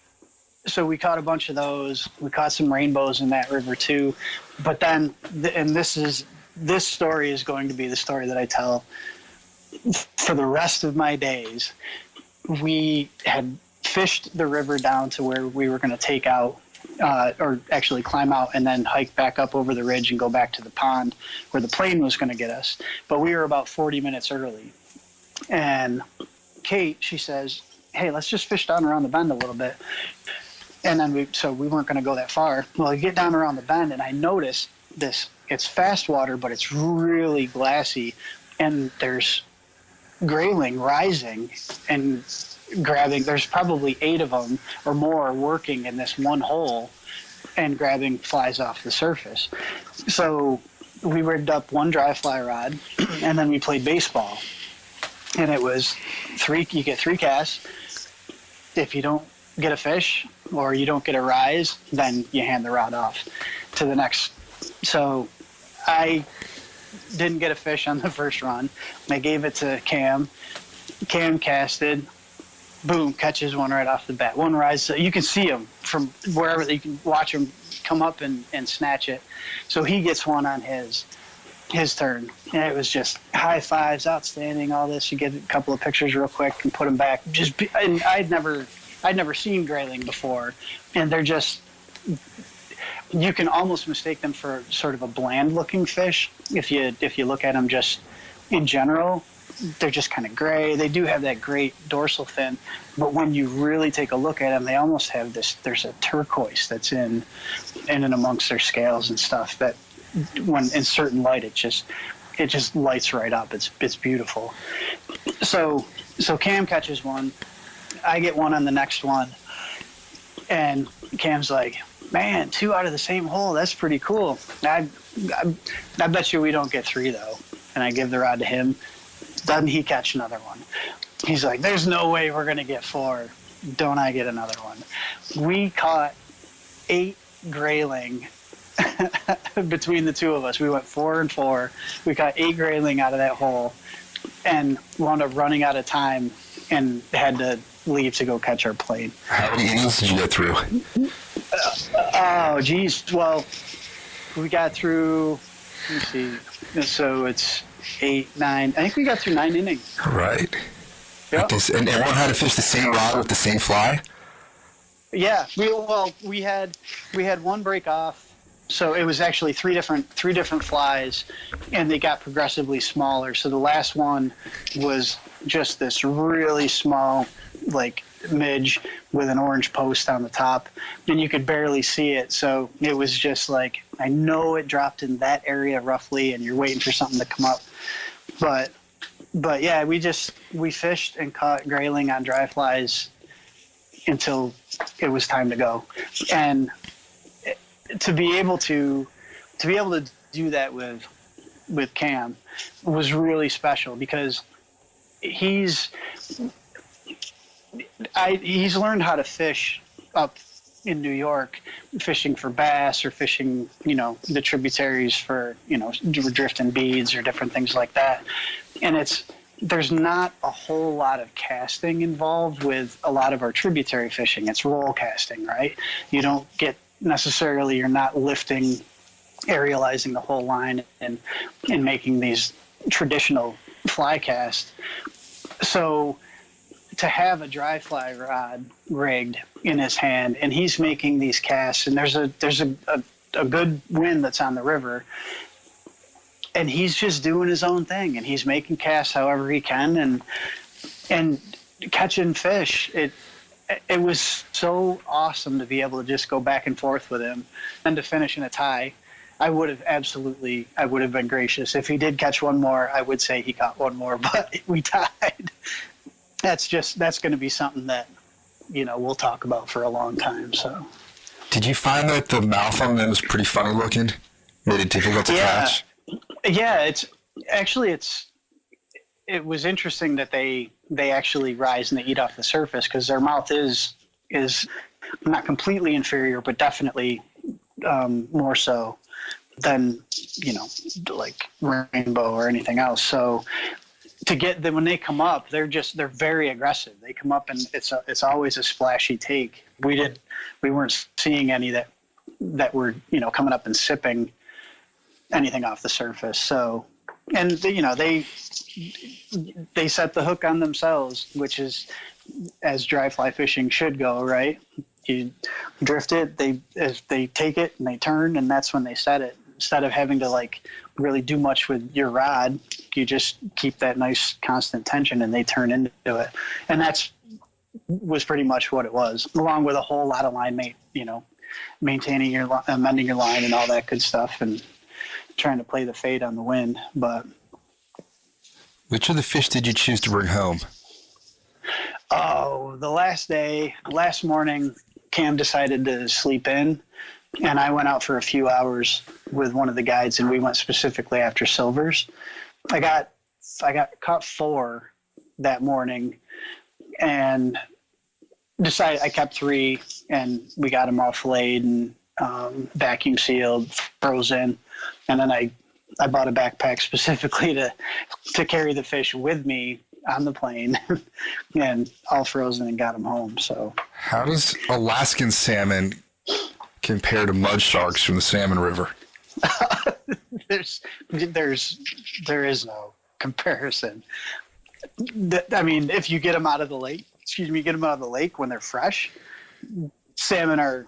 so we caught a bunch of those. We caught some rainbows in that river too. But then, this story is going to be the story that I tell for the rest of my days. We had fished the river down to where we were going to take out, or actually climb out and then hike back up over the ridge and go back to the pond where the plane was going to get us. But we were about 40 minutes early. And Kate, she says, hey, let's just fish down around the bend a little bit. And then we weren't going to go that far. Well, I get down around the bend and I notice this. It's fast water, but it's really glassy. And there's grayling rising and grabbing. There's probably 8 of them or more working in this one hole and grabbing flies off the surface. So we rigged up one dry fly rod and then we played baseball. And it was you get 3 casts. If you don't get a fish or you don't get a rise, then you hand the rod off to the next. So I didn't get a fish on the first run. I gave it to Cam. Cam casted. Boom, catches one right off the bat. One rise. So you can see him from wherever. You can watch him come up and snatch it. So he gets one on his turn. And it was just high fives, outstanding, all this. You get a couple of pictures real quick and put them back. And I'd never seen grayling before. And they're just, you can almost mistake them for sort of a bland looking fish. If you look at them just in general, they're just kind of gray. They do have that great dorsal fin, but when you really take a look at them, they almost have there's a turquoise that's in and amongst their scales and stuff that when in certain light, it just lights right up. It's beautiful. So Cam catches one. I get one on the next one. And Cam's like, man, 2 out of the same hole. That's pretty cool. I bet you we don't get 3 though. And I give the rod to him. Doesn't he catch another one? He's like, there's no way we're going to get 4. Don't I get another one? We caught 8 grayling between the two of us. We went 4 and 4. We caught 8 grayling out of that hole and wound up running out of time and had to leave to go catch our plane. How many innings did you get through? Oh, geez. Well, we got through, let me see. So it's 8, 9. I think we got through 9 innings. Right. Yep. And everyone had to fish the same rod with the same fly? Yeah. We had one break off. So it was actually three different flies, and they got progressively smaller. So the last one was just this really small, like midge with an orange post on the top, and you could barely see it. So it was just like, I know it dropped in that area roughly, and you're waiting for something to come up. But yeah, we fished and caught grayling on dry flies until it was time to go. And to be able to do that with Cam was really special, because he's learned how to fish up in New York, fishing for bass or fishing, the tributaries for, drifting beads or different things like that. And there's not a whole lot of casting involved with a lot of our tributary fishing. It's roll casting, right? You don't get necessarily, you're not lifting, aerializing the whole line and making these traditional fly casts. So to have a dry fly rod rigged in his hand and he's making these casts, and there's a good wind that's on the river, and he's just doing his own thing, and he's making casts however he can and catching fish. It was so awesome to be able to just go back and forth with him and to finish in a tie. I would have been gracious. If he did catch one more, I would say he caught one more, but we tied. That's going to be something that, we'll talk about for a long time. So, Did you find that the mouth on them was pretty funny looking? Made it difficult to catch? Yeah, it was interesting that they actually rise and they eat off the surface, because their mouth is not completely inferior, but definitely more so than like rainbow or anything else. So to get them, when they come up, they're very aggressive. They come up and it's always a splashy take. We weren't seeing any that were coming up and sipping anything off the surface. So, and they set the hook on themselves, which is as dry fly fishing should go, right? You drift it, they take it and they turn, and that's when they set it. Instead of having to really do much with your rod, you just keep that nice constant tension and they turn into it. And was pretty much what it was, along with a whole lot of line maintaining your mending your line and all that good stuff, and trying to play the fade on the wind. But which of the fish did you choose to bring home? Oh, the last morning, Cam decided to sleep in, and I went out for a few hours with one of the guides, and we went specifically after silvers. I caught 4 that morning, and decided I kept 3, and we got them all filleted and vacuum sealed, frozen, and then I bought a backpack specifically to carry the fish with me on the plane, and all frozen, and got them home. So, how does Alaskan salmon compare to mud sharks from the Salmon River? There is no comparison. I mean, if you get them out of the lake, when they're fresh, salmon are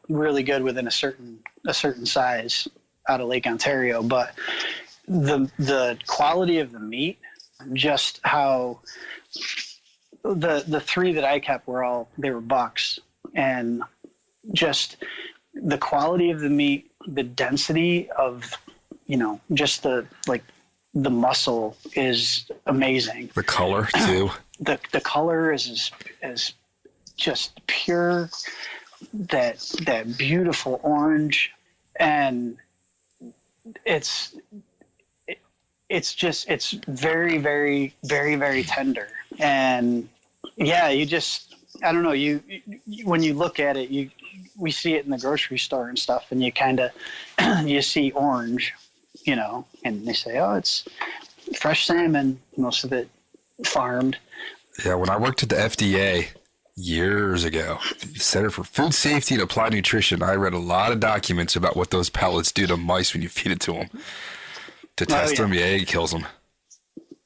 really good within a certain size out of Lake Ontario. But the quality of the meat, just how the 3 that I kept they were bucks, and just the quality of the meat, the density of just the muscle is amazing. The color too. The color is just pure, that beautiful orange, and it's very, very, very, very tender. And yeah, I don't know, you when you look at it, we see it in the grocery store and stuff, and you kind of you see orange, and they say, oh, it's fresh salmon, most of it farmed. Yeah, when I worked at the FDA years ago, the Center for Food Safety and Applied Nutrition, I read a lot of documents about what those pellets do to mice when you feed it to them. To test them, it kills them.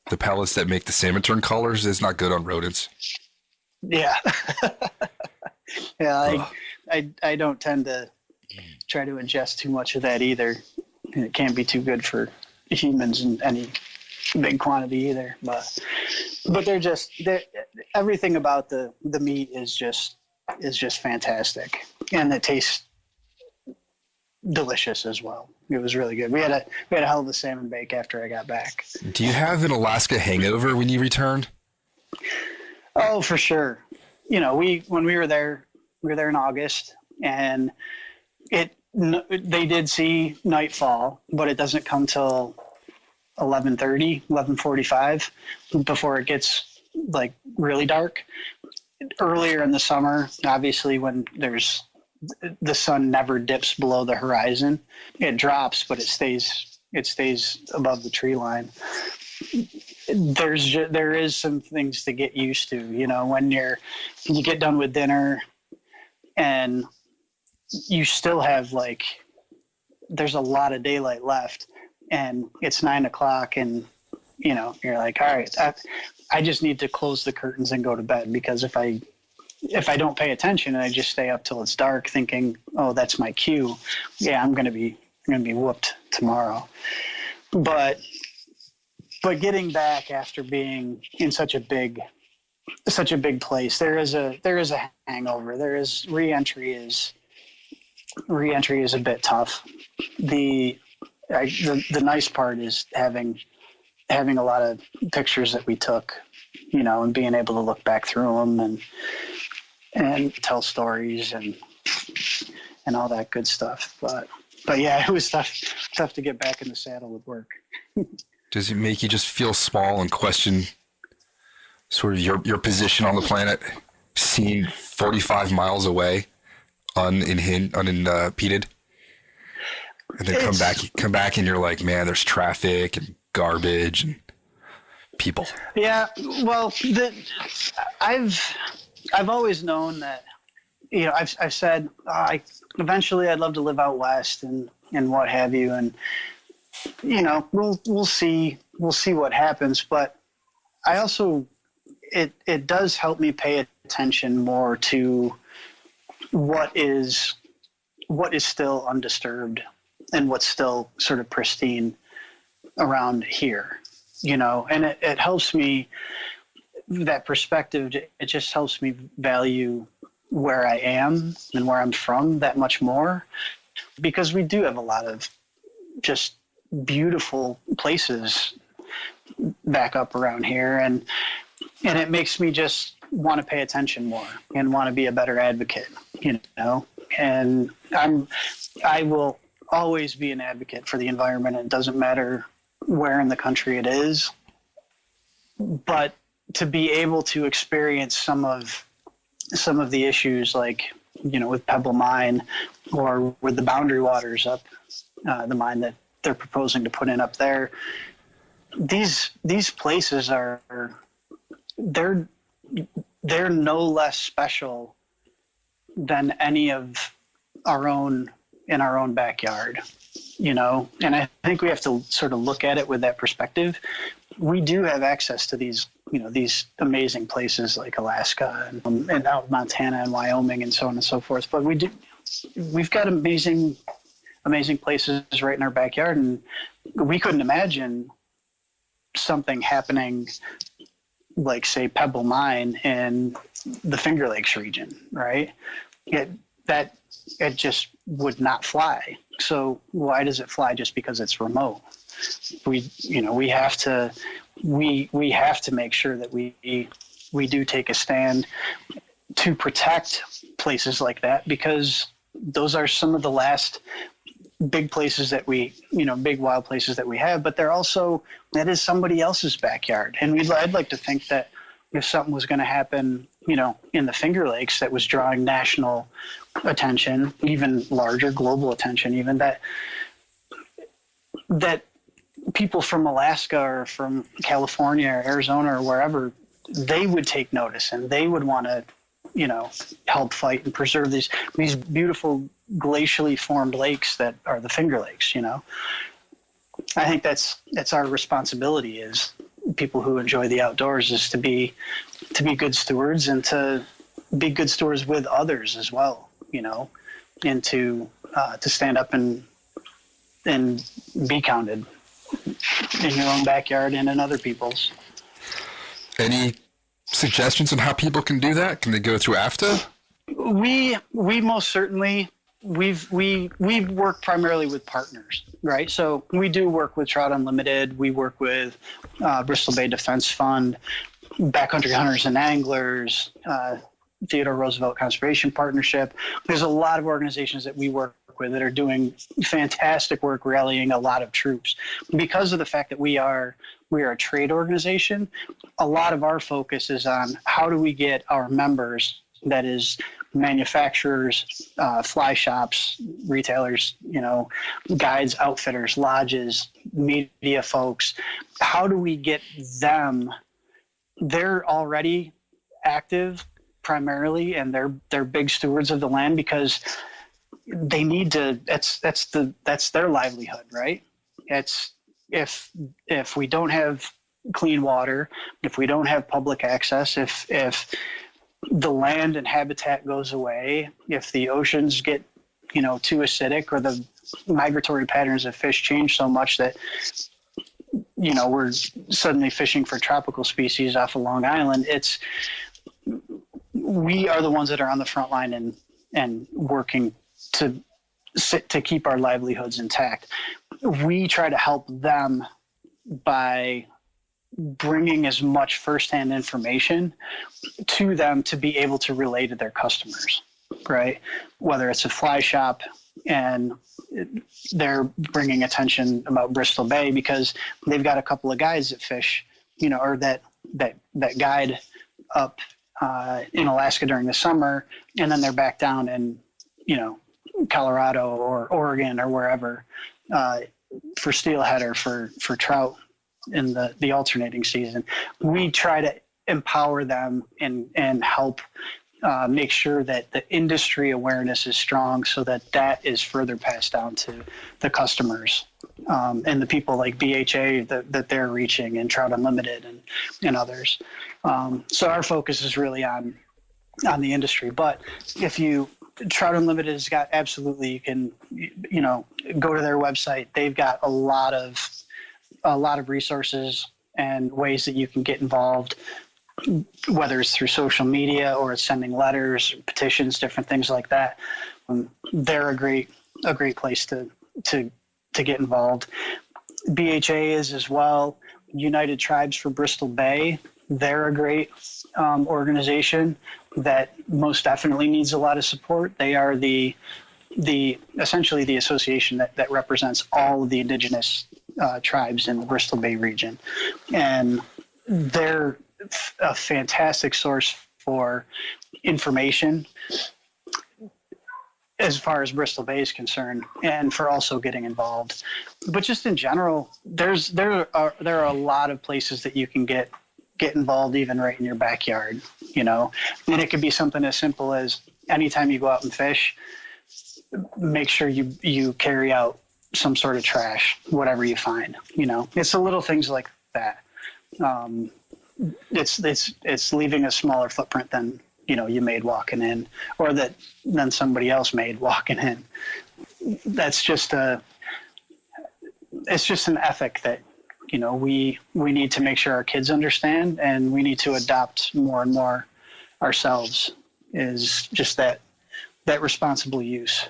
The pellets that make the salmon turn colors is not good on rodents. Yeah. Yeah, I don't tend to try to ingest too much of that either. It can't be too good for humans in any big quantity either. But everything about the meat is just fantastic, and it tastes delicious as well. It was really good. We had a hell of a salmon bake after I got back. Do you have an Alaska hangover when you returned? Oh, for sure. When we were there in August, and they did see nightfall, but it doesn't come till 11:30, 11:45 before it gets really dark. Earlier in the summer, obviously, when the sun never dips below the horizon, it drops, but it stays above the tree line. there is some things to get used to, when you get done with dinner and you still have there's a lot of daylight left and it's 9 o'clock and, you're like, all right, I just need to close the curtains and go to bed, because if I don't pay attention and I just stay up till it's dark thinking, oh, that's my cue. Yeah, I'm going to be whooped tomorrow. But getting back after being in such a big place, there is a hangover. There is re-entry is a bit tough. The nice part is having a lot of pictures that we took, and being able to look back through them and tell stories and all that good stuff. But yeah, it was tough to get back in the saddle with work. Does it make you just feel small and question sort of your position on the planet, seen 45 miles away, unimpeded, and then come back and you're like, man, there's traffic and garbage and people. Yeah, well, I've always known that, I've said eventually I'd love to live out west and what have you, and we'll see what happens. But I also it does help me pay attention more to what is still undisturbed and what's still sort of pristine around here, and it helps me, that perspective. It just helps me value where I am and where I'm from that much more, because we do have a lot of just beautiful places back up around here, and it makes me just want to pay attention more and want to be a better advocate, and I will always be an advocate for the environment. It doesn't matter where in the country it is, but to be able to experience some of the issues, like, with Pebble Mine or with the Boundary Waters up, the mine that they're proposing to put in up there, these places they're no less special than any of our own in our own backyard, and I think we have to sort of look at it with that perspective. We do have access to these amazing places like Alaska and out Montana and Wyoming and so on and so forth. But we've got amazing places right in our backyard, and we couldn't imagine something happening like, say, Pebble Mine in the Finger Lakes region, right? It just would not fly. So why does it fly? Just because it's remote? We have to make sure that we do take a stand to protect places like that, because those are some of the last big places that big wild places that we have, but that is somebody else's backyard. And I'd like to think that if something was going to happen, in the Finger Lakes that was drawing national attention, even larger global attention, even that people from Alaska or from California or Arizona or wherever, they would take notice and they would want to, help fight and preserve these beautiful glacially formed lakes that are the Finger Lakes. I think that's our responsibility as people who enjoy the outdoors, is to be good stewards and to be good stewards with others as well, and to stand up and be counted in your own backyard and in other people's. Any suggestions on how people can do that? Can they go through AFTA? We most certainly, we work primarily with partners, right? So we do work with Trout Unlimited. We work with Bristol Bay Defense Fund, Backcountry Hunters and Anglers, Theodore Roosevelt Conservation Partnership. There's a lot of organizations that we work with that are doing fantastic work, rallying a lot of troops. Because of the fact that we are a trade organization, a lot of our focus is on how do we get our members that is manufacturers, fly shops, retailers, guides, outfitters, lodges, media folks. How do we get them? They're already active primarily, and they're big stewards of the land because they need to. That's their livelihood, right? It's if we don't have clean water, if we don't have public access, if the land and habitat goes away, if the oceans get too acidic, or the migratory patterns of fish change so much that we're suddenly fishing for tropical species off of Long Island, we are the ones that are on the front line and working to keep our livelihoods intact. We try to help them by bringing as much firsthand information to them to be able to relay to their customers, right? Whether it's a fly shop and they're bringing attention about Bristol Bay because they've got a couple of guys that fish, or that guide up in Alaska during the summer, and then they're back down in, Colorado or Oregon or wherever for steelhead or for trout in the alternating season. We try to empower them and help make sure that the industry awareness is strong so that is further passed down to the customers and the people like BHA that they're reaching, and Trout Unlimited and others. So our focus is really on the industry. But if Trout Unlimited has got, absolutely, you can go to their website. They've got a lot of resources and ways that you can get involved, whether it's through social media or it's sending letters, petitions, different things like that. They're a great place to get involved. BHA is as well. United Tribes for Bristol Bay, they're a great organization that most definitely needs a lot of support. They are essentially the association that represents all of the indigenous tribes in the Bristol Bay region. And they're a fantastic source for information as far as Bristol Bay is concerned, and for also getting involved. But just in general, there are a lot of places that you can get involved, even right in your backyard, and it could be something as simple as anytime you go out and fish, make sure you carry out some sort of trash, whatever you find. It's the little things like that. It's leaving a smaller footprint than you made walking in, or than somebody else made walking in. That's just it's just an ethic that we need to make sure our kids understand, and we need to adopt more and more ourselves, is just that responsible use.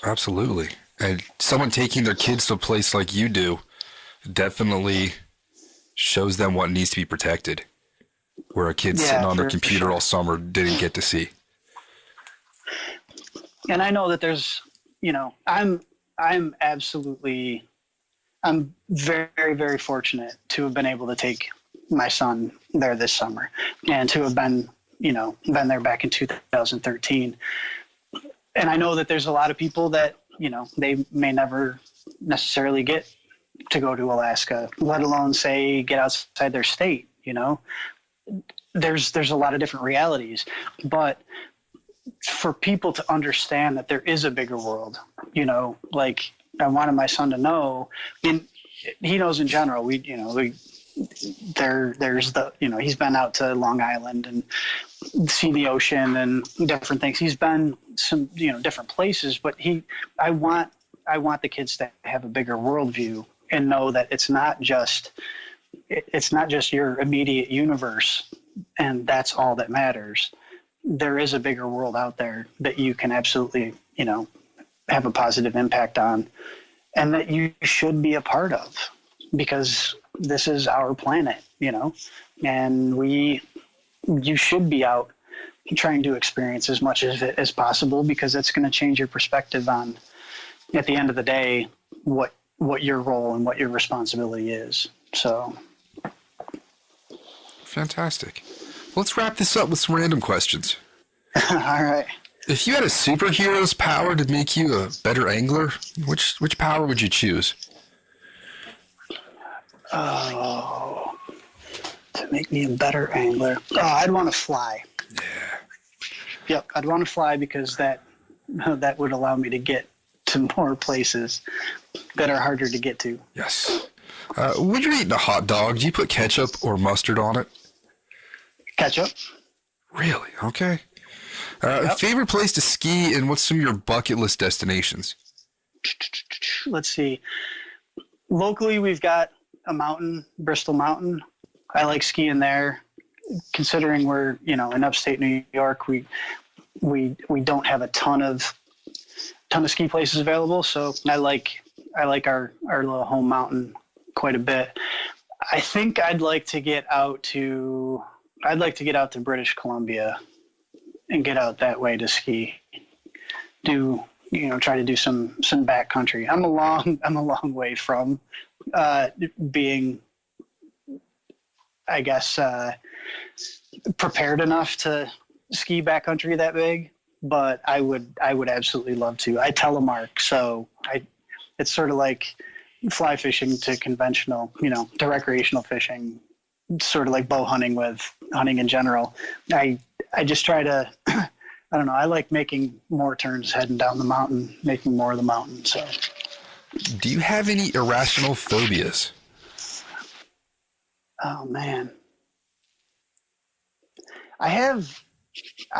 Absolutely. And someone taking their kids to a place like you do definitely shows them what needs to be protected, where a kid sitting on their computer all summer didn't get to see. And I know that there's, I'm very, very fortunate to have been able to take my son there this summer, and to have been there back in 2013. And I know that there's a lot of people that, they may never necessarily get to go to Alaska, let alone say get outside their state. There's a lot of different realities, but for people to understand that there is a bigger world, like I wanted my son to know, and he knows in general, there's he's been out to Long Island and seen the ocean and different things. He's been some, different places, but I want the kids to have a bigger worldview and know that it's not just your immediate universe, and that's all that matters. There is a bigger world out there that you can absolutely, have a positive impact on, and that you should be a part of, because this is our planet, and you should be out trying to experience as much of it as possible, because that's going to change your perspective on, at the end of the day, what your role and what your responsibility is. So fantastic. Let's wrap this up with some random questions. All right. If you had a superhero's power to make you a better angler, which power would you choose? Oh, to make me a better angler. Oh, I'd want to fly. Yeah. Yep, I'd want to fly because that would allow me to get to more places that are harder to get to. Yes. When you're eating a hot dog, do you put ketchup or mustard on it? Ketchup. Really? Okay. Yep. Favorite place to ski, and what's some of your bucket list destinations? Let's see. Locally, we've got a mountain, Bristol Mountain. I like skiing there. Considering we're, in upstate New York, we don't have a ton of ski places available. So I like our little home mountain quite a bit. I think I'd like to get out to British Columbia and get out that way to ski. Try to do some backcountry. I'm a long way from being, I guess, prepared enough to ski backcountry that big, but I would absolutely love to. I telemark, so it's sort of like fly fishing to conventional, to recreational fishing, sort of like bow hunting with hunting in general. I just try to, I don't know, I like making more turns heading down the mountain, making more of the mountain. So, do you have any irrational phobias? Oh man, I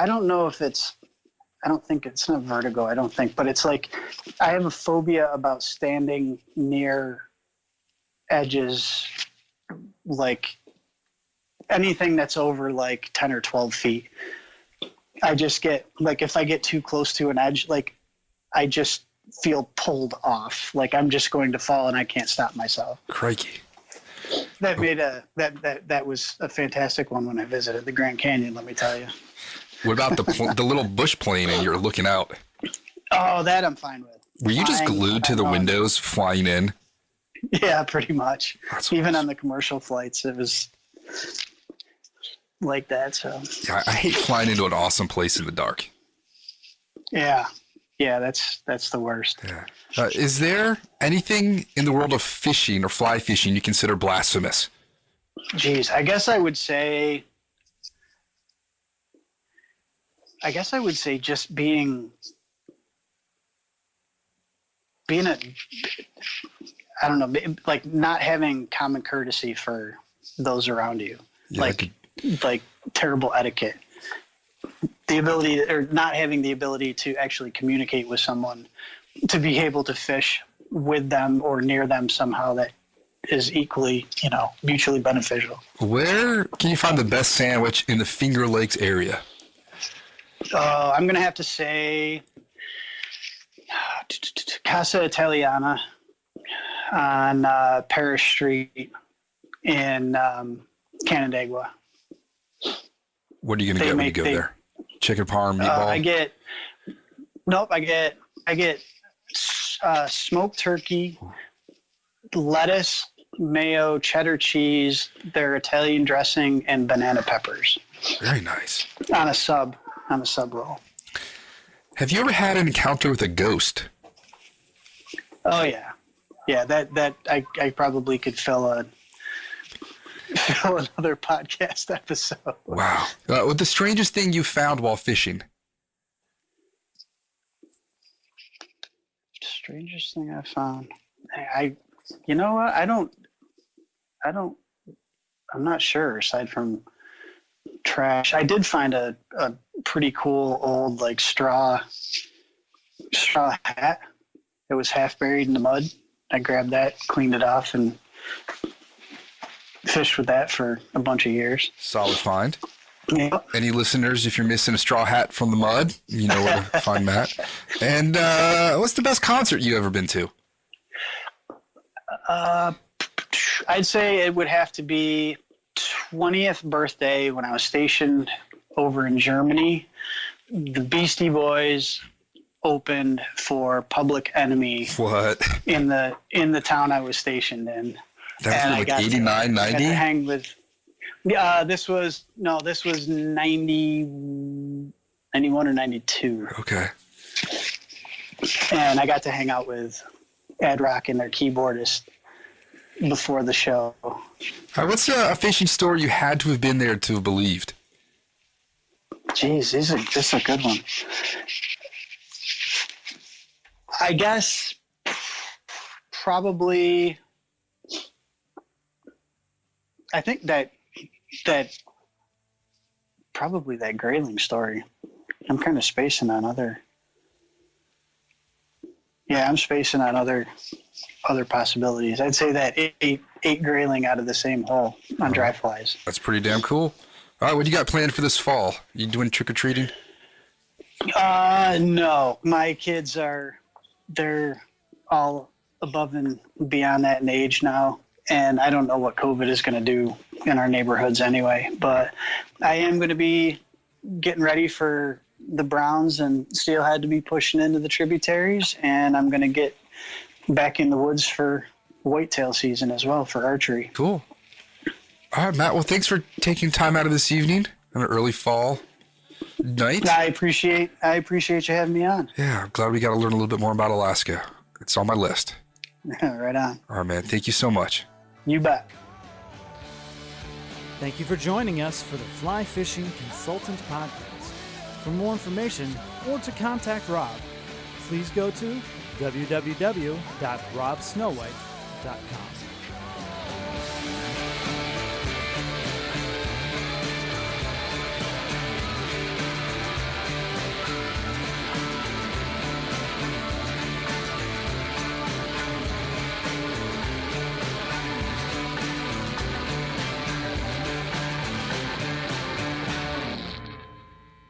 don't know if I don't think it's not vertigo. I don't think, but it's like I have a phobia about standing near edges, like anything that's over like 10 or 12 feet. I just get like, if I get too close to an edge, like I just feel pulled off. Like I'm just going to fall and I can't stop myself. Crikey. That made that was a fantastic one when I visited the Grand Canyon, let me tell you. What about the little bush plane and you're looking out? Oh, that I'm fine with. Were you just glued to the windows flying in? Yeah, pretty much. That's Even awesome. on the commercial flights, it was like that. So Yeah, I hate flying into an awesome place in the dark. yeah, that's the worst. Yeah. Is there anything in the world of fishing or fly fishing you consider blasphemous? Geez, I guess I would say just being I don't know, like not having common courtesy for those around you, Yeah, like terrible etiquette, the ability or not having the ability to actually communicate with someone, to be able to fish with them or near them somehow that is equally, mutually beneficial. Where can you find the best sandwich in the Finger Lakes area? I'm going to have to say Casa Italiana on Parish Street in Canandaigua. What are you going to get when you go there? Chicken parm, meatball? I get smoked turkey, lettuce, mayo, cheddar cheese, their Italian dressing, and banana peppers. Very nice. On a sub roll. Have you ever had an encounter with a ghost? Oh yeah. That I probably could fill another podcast episode. Wow. What the strangest thing you found while fishing? Strangest thing I found. You know what? I'm not sure, aside from trash. I did find a pretty cool old like straw hat. It was half buried in the mud. I grabbed that, cleaned it off, and fished with that for a bunch of years. Solid find. Yeah. Any listeners, if you're missing a straw hat from the mud, you know where to find Matt. And what's the best concert you ever been to? I'd say it would have to be 20th birthday when I was stationed over in Germany. The Beastie Boys opened for Public Enemy. What? In the town I was stationed in. That was like 89, 90? I got to hang with, Yeah, this was 91 or 92. Okay. And I got to hang out with Ed Rock and their keyboardist before the show. What's a fishing story you had to have been there to have believed? Jeez, this is a good one. I guess probably. I think that probably that grayling story. I'm kind of spacing on other. Yeah, I'm spacing on other possibilities. I'd say that eight grayling out of the same hole on dry flies. That's pretty damn cool. All right, what do you got planned for this fall? You doing trick or treating? No, my kids they're all above and beyond that in age now, and I don't know what COVID is going to do in our neighborhoods anyway. But I am going to be getting ready for the Browns and Steelhead to be pushing into the tributaries, and I'm going to get back in the woods for whitetail season as well for archery. Cool. All right, Matt. Well, thanks for taking time out of this evening on an early fall night. I appreciate you having me on. Yeah, I'm glad we got to learn a little bit more about Alaska. It's on my list. Right on. All right, man. Thank you so much. You bet. Thank you for joining us for the Fly Fishing Consultant Podcast. For more information or to contact Rob, please go to www.robsnowhite.com.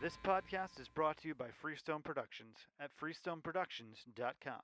This podcast is brought to you by Freestone Productions at freestoneproductions.com.